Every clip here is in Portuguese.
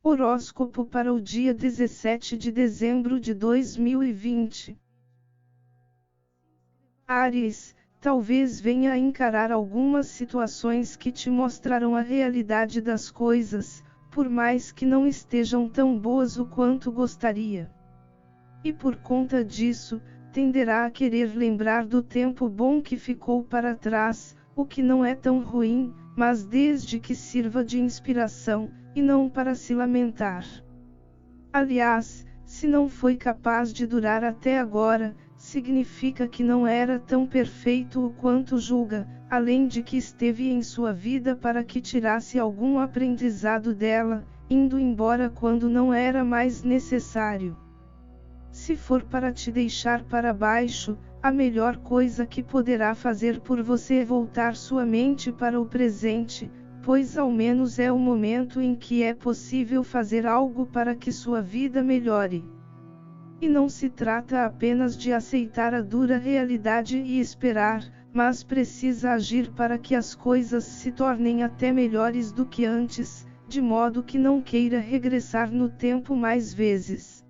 Horóscopo para o dia 17 de dezembro de 2020. Áries, talvez venha a encarar algumas situações que te mostrarão a realidade das coisas, por mais que não estejam tão boas o quanto gostaria. E por conta disso, tenderá a querer lembrar do tempo bom que ficou para trás, o que não é tão ruim, mas desde que sirva de inspiração, e não para se lamentar. Aliás, se não foi capaz de durar até agora, significa que não era tão perfeito o quanto julga, além de que esteve em sua vida para que tirasse algum aprendizado dela, indo embora quando não era mais necessário. Se for para te deixar para baixo, a melhor coisa que poderá fazer por você é voltar sua mente para o presente, pois ao menos é o momento em que é possível fazer algo para que sua vida melhore. E não se trata apenas de aceitar a dura realidade e esperar, mas precisa agir para que as coisas se tornem até melhores do que antes, de modo que não queira regressar no tempo mais vezes.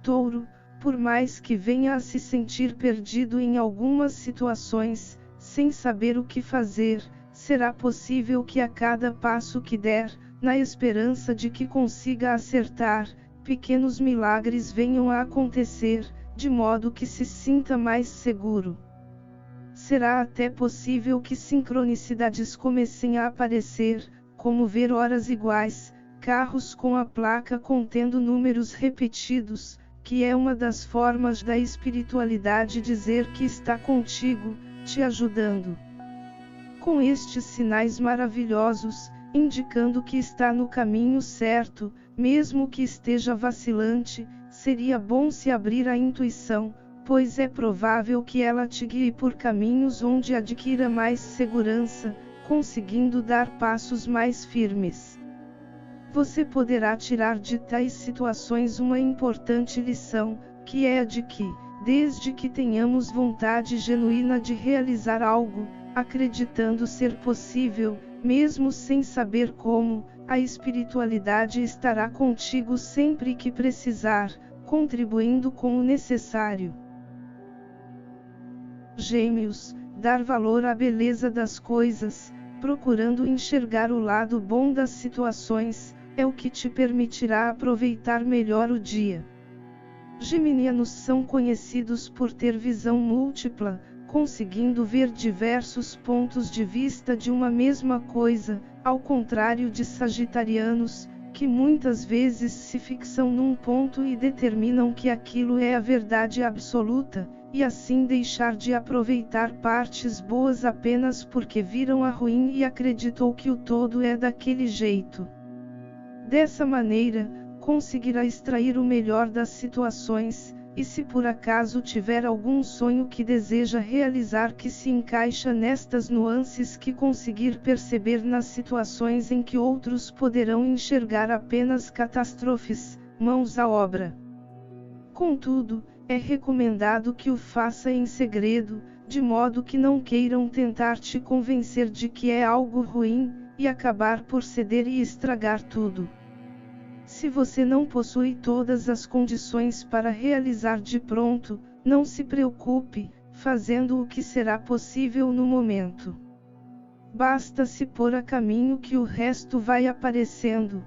Touro, por mais que venha a se sentir perdido em algumas situações, sem saber o que fazer, será possível que a cada passo que der, na esperança de que consiga acertar, pequenos milagres venham a acontecer, de modo que se sinta mais seguro. Será até possível que sincronicidades comecem a aparecer, como ver horas iguais, carros com a placa contendo números repetidos, que é uma das formas da espiritualidade dizer que está contigo, te ajudando. Com estes sinais maravilhosos, indicando que está no caminho certo, mesmo que esteja vacilante, seria bom se abrir à intuição, pois é provável que ela te guie por caminhos onde adquira mais segurança, conseguindo dar passos mais firmes. Você poderá tirar de tais situações uma importante lição, que é a de que, desde que tenhamos vontade genuína de realizar algo, acreditando ser possível, mesmo sem saber como, a espiritualidade estará contigo sempre que precisar, contribuindo com o necessário. Gêmeos, dar valor à beleza das coisas, procurando enxergar o lado bom das situações, é o que te permitirá aproveitar melhor o dia. Geminianos são conhecidos por ter visão múltipla, conseguindo ver diversos pontos de vista de uma mesma coisa, ao contrário de sagitarianos, que muitas vezes se fixam num ponto e determinam que aquilo é a verdade absoluta, e assim deixar de aproveitar partes boas apenas porque viram a ruim e acreditou que o todo é daquele jeito. Dessa maneira, conseguirá extrair o melhor das situações, e se por acaso tiver algum sonho que deseja realizar que se encaixa nestas nuances que conseguir perceber nas situações em que outros poderão enxergar apenas catástrofes, mãos à obra. Contudo, é recomendado que o faça em segredo, de modo que não queiram tentar te convencer de que é algo ruim, e acabar por ceder e estragar tudo. Se você não possui todas as condições para realizar de pronto, não se preocupe, fazendo o que será possível no momento. Basta se pôr a caminho que o resto vai aparecendo.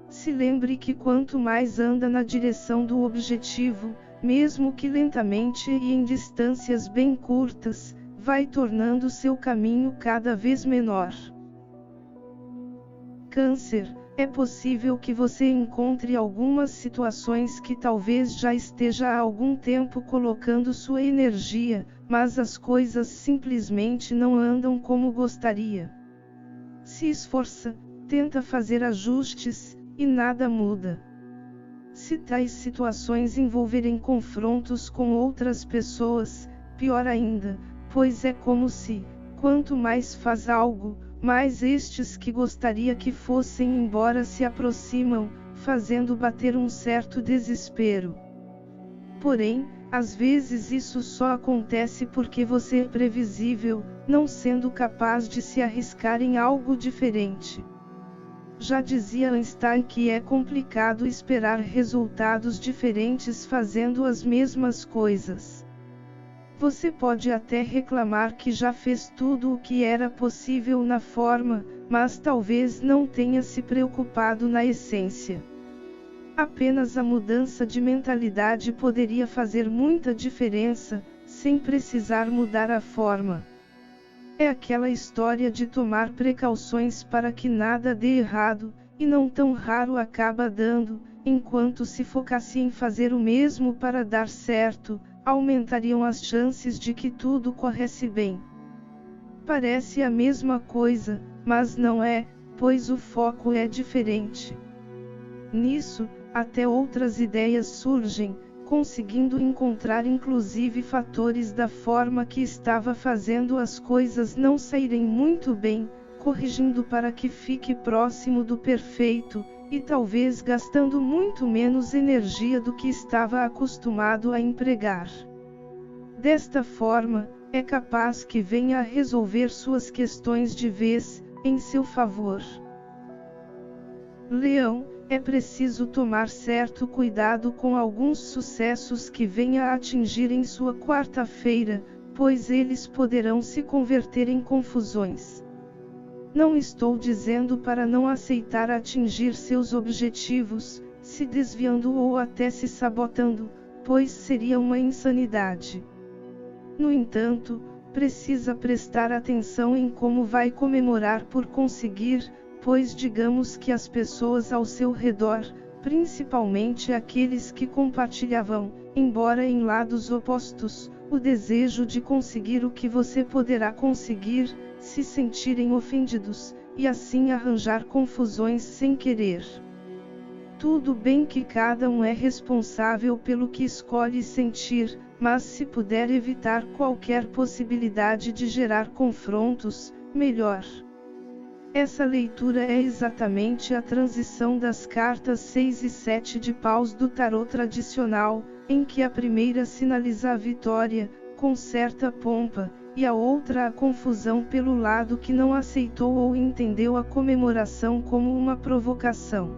Se lembre que quanto mais anda na direção do objetivo, mesmo que lentamente e em distâncias bem curtas, vai tornando seu caminho cada vez menor. Câncer, é possível que você encontre algumas situações que talvez já esteja há algum tempo colocando sua energia, mas as coisas simplesmente não andam como gostaria. Se esforça, tenta fazer ajustes, e nada muda. Se tais situações envolverem confrontos com outras pessoas, pior ainda, pois é como se, quanto mais faz algo, mais estes que gostaria que fossem embora se aproximam, fazendo bater um certo desespero. Porém, às vezes isso só acontece porque você é previsível, não sendo capaz de se arriscar em algo diferente. Já dizia Einstein que é complicado esperar resultados diferentes fazendo as mesmas coisas. Você pode até reclamar que já fez tudo o que era possível na forma, mas talvez não tenha se preocupado na essência. Apenas a mudança de mentalidade poderia fazer muita diferença, sem precisar mudar a forma. É aquela história de tomar precauções para que nada dê errado, e não tão raro acaba dando, enquanto se focasse em fazer o mesmo para dar certo, aumentariam as chances de que tudo corresse bem. Parece a mesma coisa, mas não é, pois o foco é diferente. Nisso, até outras ideias surgem, conseguindo encontrar inclusive fatores da forma que estava fazendo as coisas não saírem muito bem, corrigindo para que fique próximo do perfeito, e talvez gastando muito menos energia do que estava acostumado a empregar. Desta forma, é capaz que venha a resolver suas questões de vez, em seu favor. Leão, é preciso tomar certo cuidado com alguns sucessos que venha a atingir em sua quarta-feira, pois eles poderão se converter em confusões. Não estou dizendo para não aceitar atingir seus objetivos, se desviando ou até se sabotando, pois seria uma insanidade. No entanto, precisa prestar atenção em como vai comemorar por conseguir, pois digamos que as pessoas ao seu redor, principalmente aqueles que compartilhavam, embora em lados opostos, o desejo de conseguir o que você poderá conseguir, se sentirem ofendidos, e assim arranjar confusões sem querer. Tudo bem que cada um é responsável pelo que escolhe sentir, mas se puder evitar qualquer possibilidade de gerar confrontos, melhor. Essa leitura é exatamente a transição das cartas 6 e 7 de paus do tarô tradicional, em que a primeira sinaliza a vitória, com certa pompa, e a outra a confusão pelo lado que não aceitou ou entendeu a comemoração como uma provocação.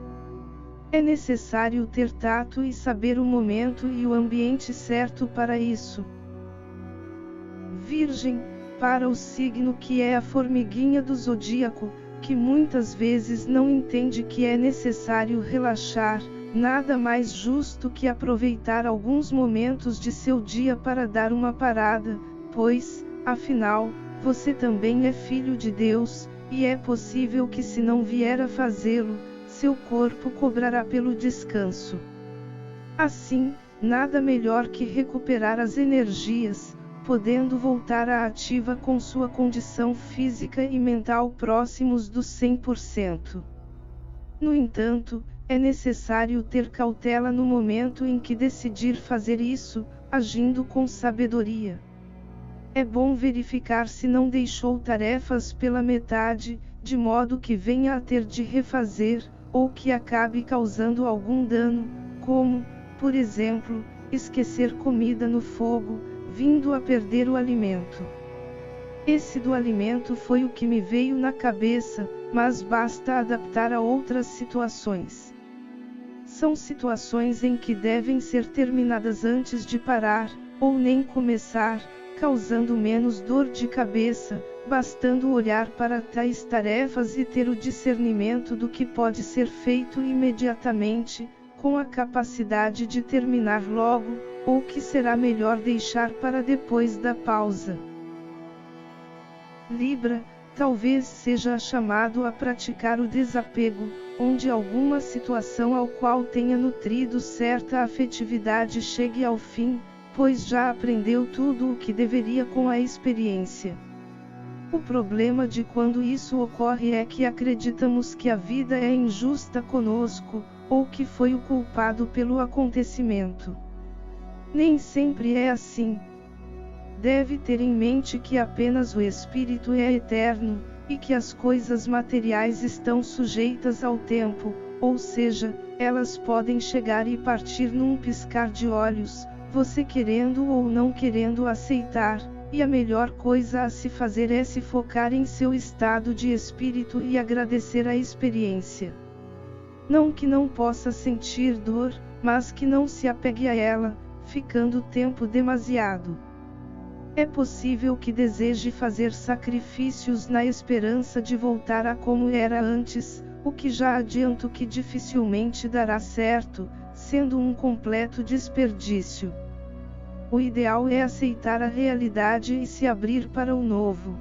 É necessário ter tato e saber o momento e o ambiente certo para isso. Virgem, para o signo que é a formiguinha do zodíaco, que muitas vezes não entende que é necessário relaxar, nada mais justo que aproveitar alguns momentos de seu dia para dar uma parada, pois, afinal, você também é filho de Deus, e é possível que se não vier a fazê-lo, seu corpo cobrará pelo descanso. Assim, nada melhor que recuperar as energias, podendo voltar à ativa com sua condição física e mental próximos dos 100%. No entanto, é necessário ter cautela no momento em que decidir fazer isso, agindo com sabedoria. É bom verificar se não deixou tarefas pela metade, de modo que venha a ter de refazer, ou que acabe causando algum dano, como, por exemplo, esquecer comida no fogo, vindo a perder o alimento. Esse do alimento foi o que me veio na cabeça, mas basta adaptar a outras situações. São situações em que devem ser terminadas antes de parar, ou nem começar, causando menos dor de cabeça, bastando olhar para tais tarefas e ter o discernimento do que pode ser feito imediatamente, com a capacidade de terminar logo, ou que será melhor deixar para depois da pausa. Libra, talvez seja chamado a praticar o desapego, onde alguma situação ao qual tenha nutrido certa afetividade chegue ao fim, pois já aprendeu tudo o que deveria com a experiência. O problema de quando isso ocorre é que acreditamos que a vida é injusta conosco, ou que foi o culpado pelo acontecimento. Nem sempre é assim. Deve ter em mente que apenas o espírito é eterno, e que as coisas materiais estão sujeitas ao tempo, ou seja, elas podem chegar e partir num piscar de olhos, você querendo ou não querendo aceitar, e a melhor coisa a se fazer é se focar em seu estado de espírito e agradecer a experiência. Não que não possa sentir dor, mas que não se apegue a ela, ficando tempo demasiado. É possível que deseje fazer sacrifícios na esperança de voltar a como era antes, o que já adianto que dificilmente dará certo, sendo um completo desperdício. O ideal é aceitar a realidade e se abrir para o novo.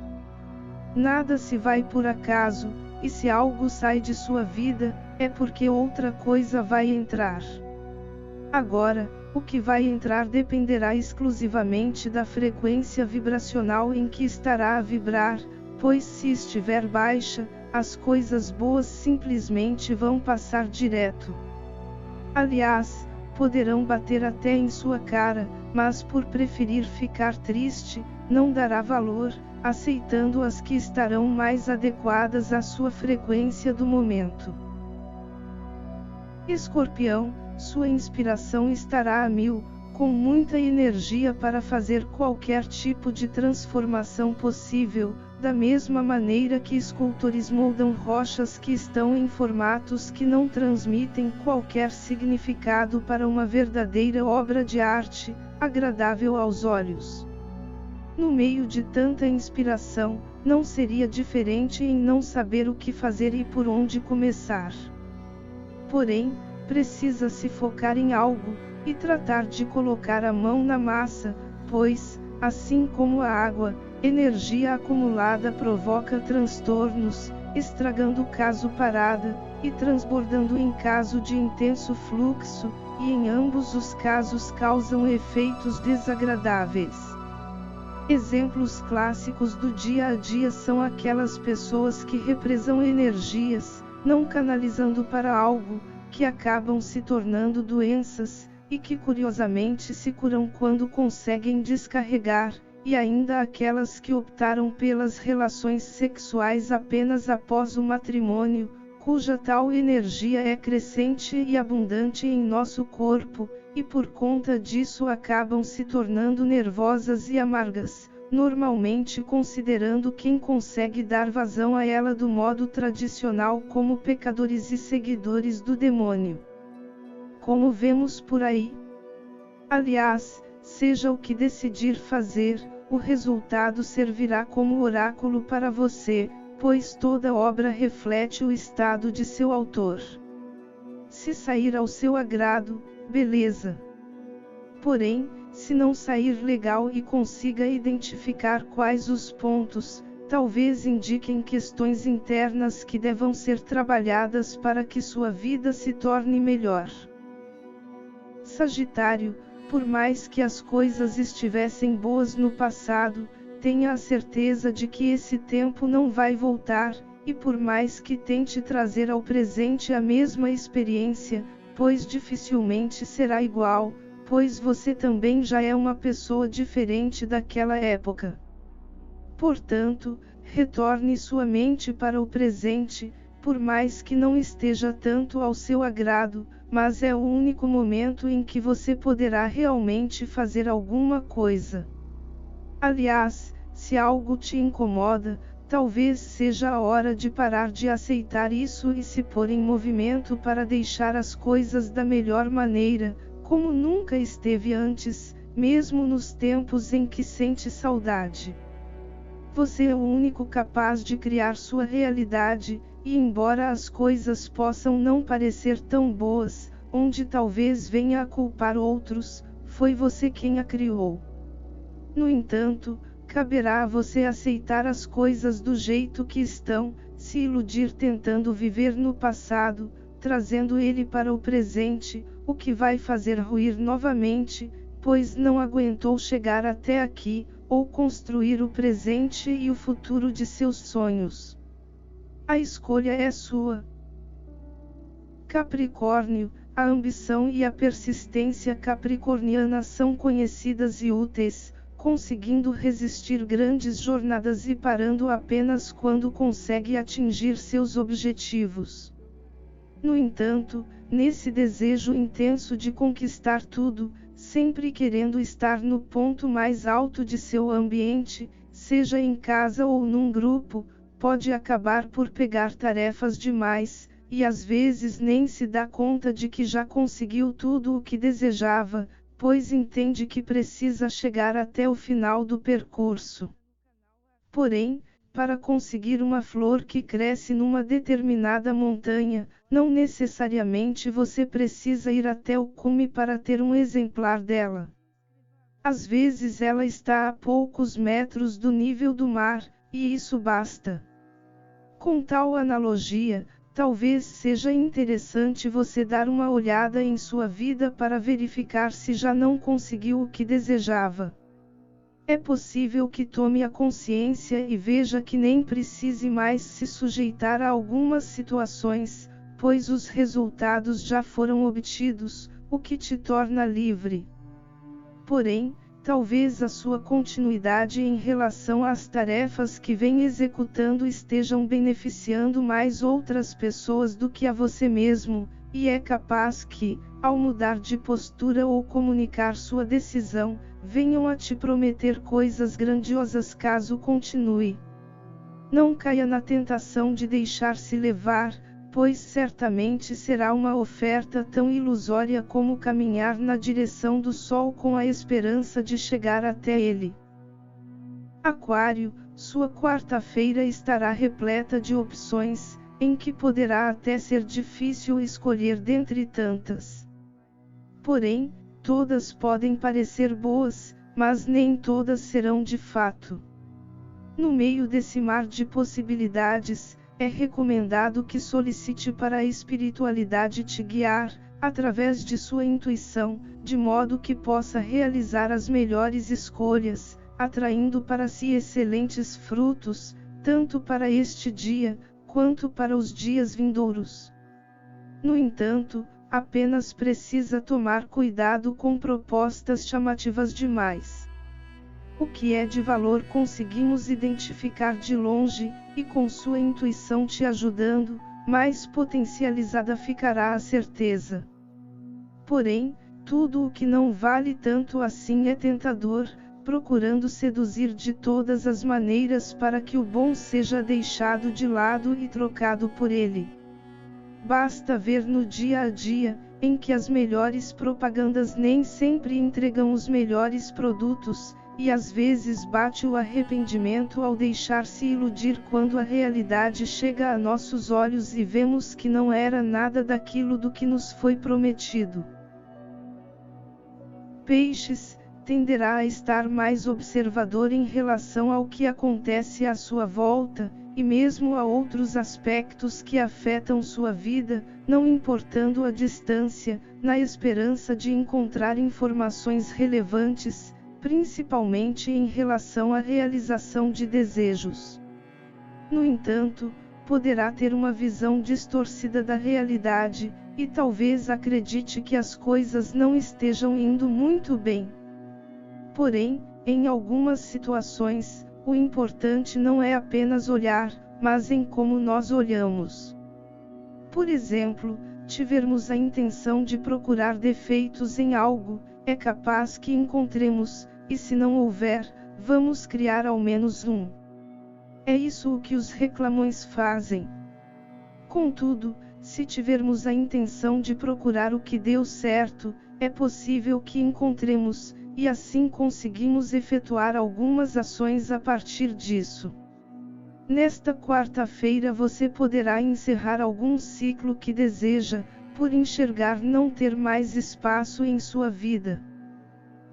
Nada se vai por acaso, e se algo sai de sua vida, é porque outra coisa vai entrar. Agora, o que vai entrar dependerá exclusivamente da frequência vibracional em que estará a vibrar, pois se estiver baixa, as coisas boas simplesmente vão passar direto. Aliás, poderão bater até em sua cara, mas por preferir ficar triste, não dará valor, aceitando as que estarão mais adequadas à sua frequência do momento. Escorpião, sua inspiração estará a mil, com muita energia para fazer qualquer tipo de transformação possível, da mesma maneira que escultores moldam rochas que estão em formatos que não transmitem qualquer significado para uma verdadeira obra de arte, agradável aos olhos. No meio de tanta inspiração, não seria diferente em não saber o que fazer e por onde começar. Porém, precisa se focar em algo, e tratar de colocar a mão na massa, pois, assim como a água, energia acumulada provoca transtornos, estragando caso parada, e transbordando em caso de intenso fluxo, e em ambos os casos causam efeitos desagradáveis. Exemplos clássicos do dia a dia são aquelas pessoas que represam energias, não canalizando para algo, que acabam se tornando doenças, e que curiosamente se curam quando conseguem descarregar, e ainda aquelas que optaram pelas relações sexuais apenas após o matrimônio, cuja tal energia é crescente e abundante em nosso corpo, e por conta disso acabam se tornando nervosas e amargas, normalmente considerando quem consegue dar vazão a ela do modo tradicional como pecadores e seguidores do demônio. Como vemos por aí. Aliás, seja o que decidir fazer, o resultado servirá como oráculo para você, pois toda obra reflete o estado de seu autor. Se sair ao seu agrado, beleza. Porém, se não sair legal e consiga identificar quais os pontos, talvez indiquem questões internas que devam ser trabalhadas para que sua vida se torne melhor. Sagitário, por mais que as coisas estivessem boas no passado, tenha a certeza de que esse tempo não vai voltar, e por mais que tente trazer ao presente a mesma experiência, pois dificilmente será igual, pois você também já é uma pessoa diferente daquela época. Portanto, retorne sua mente para o presente, por mais que não esteja tanto ao seu agrado, mas é o único momento em que você poderá realmente fazer alguma coisa. Aliás, se algo te incomoda, talvez seja a hora de parar de aceitar isso e se pôr em movimento para deixar as coisas da melhor maneira, como nunca esteve antes, mesmo nos tempos em que sente saudade. Você é o único capaz de criar sua realidade, e embora as coisas possam não parecer tão boas, onde talvez venha a culpar outros, foi você quem a criou. No entanto, caberá a você aceitar as coisas do jeito que estão, se iludir tentando viver no passado, trazendo ele para o presente, o que vai fazer ruir novamente, pois não aguentou chegar até aqui, ou construir o presente e o futuro de seus sonhos. A escolha é sua. Capricórnio, a ambição e a persistência capricorniana são conhecidas e úteis, conseguindo resistir grandes jornadas e parando apenas quando consegue atingir seus objetivos. No entanto, nesse desejo intenso de conquistar tudo, sempre querendo estar no ponto mais alto de seu ambiente, seja em casa ou num grupo, pode acabar por pegar tarefas demais, e às vezes nem se dá conta de que já conseguiu tudo o que desejava, pois entende que precisa chegar até o final do percurso. Porém, para conseguir uma flor que cresce numa determinada montanha, não necessariamente você precisa ir até o cume para ter um exemplar dela. Às vezes ela está a poucos metros do nível do mar, e isso basta. Com tal analogia, talvez seja interessante você dar uma olhada em sua vida para verificar se já não conseguiu o que desejava. É possível que tome a consciência e veja que nem precise mais se sujeitar a algumas situações, pois os resultados já foram obtidos, o que te torna livre. Porém, talvez a sua continuidade em relação às tarefas que vem executando estejam beneficiando mais outras pessoas do que a você mesmo, e é capaz que, ao mudar de postura ou comunicar sua decisão, venham a te prometer coisas grandiosas caso continue. Não caia na tentação de deixar-se levar, pois certamente será uma oferta tão ilusória como caminhar na direção do sol com a esperança de chegar até ele. Aquário, sua quarta-feira estará repleta de opções, em que poderá até ser difícil escolher dentre tantas. Porém, todas podem parecer boas, mas nem todas serão de fato. No meio desse mar de possibilidades, é recomendado que solicite para a espiritualidade te guiar, através de sua intuição, de modo que possa realizar as melhores escolhas, atraindo para si excelentes frutos, tanto para este dia, quanto para os dias vindouros. No entanto, apenas precisa tomar cuidado com propostas chamativas demais. O que é de valor conseguimos identificar de longe, e com sua intuição te ajudando, mais potencializada ficará a certeza. Porém, tudo o que não vale tanto assim é tentador, procurando seduzir de todas as maneiras para que o bom seja deixado de lado e trocado por ele. Basta ver no dia a dia, em que as melhores propagandas nem sempre entregam os melhores produtos, e às vezes bate o arrependimento ao deixar-se iludir quando a realidade chega a nossos olhos e vemos que não era nada daquilo do que nos foi prometido. Peixes, tenderá a estar mais observador em relação ao que acontece à sua volta, e mesmo a outros aspectos que afetam sua vida, não importando a distância, na esperança de encontrar informações relevantes, principalmente em relação à realização de desejos. No entanto, poderá ter uma visão distorcida da realidade, e talvez acredite que as coisas não estejam indo muito bem. Porém, em algumas situações, o importante não é apenas olhar, mas em como nós olhamos. Por exemplo, tivermos a intenção de procurar defeitos em algo, é capaz que encontremos, e se não houver, vamos criar ao menos um. É isso o que os reclamões fazem. Contudo, se tivermos a intenção de procurar o que deu certo, é possível que encontremos, e assim conseguimos efetuar algumas ações a partir disso. Nesta quarta-feira você poderá encerrar algum ciclo que deseja, por enxergar não ter mais espaço em sua vida.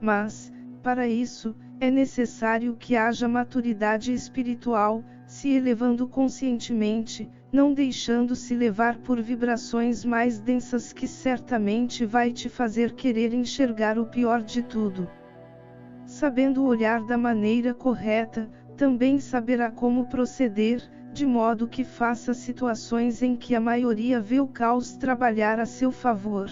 Mas, para isso, é necessário que haja maturidade espiritual, se elevando conscientemente, não deixando-se levar por vibrações mais densas que certamente vai te fazer querer enxergar o pior de tudo. Sabendo olhar da maneira correta, também saberá como proceder, de modo que faça situações em que a maioria vê o caos trabalhar a seu favor.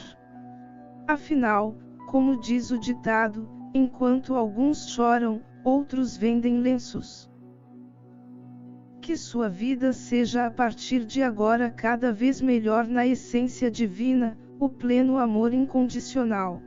Afinal, como diz o ditado, enquanto alguns choram, outros vendem lenços. Que sua vida seja a partir de agora cada vez melhor na essência divina, o pleno amor incondicional.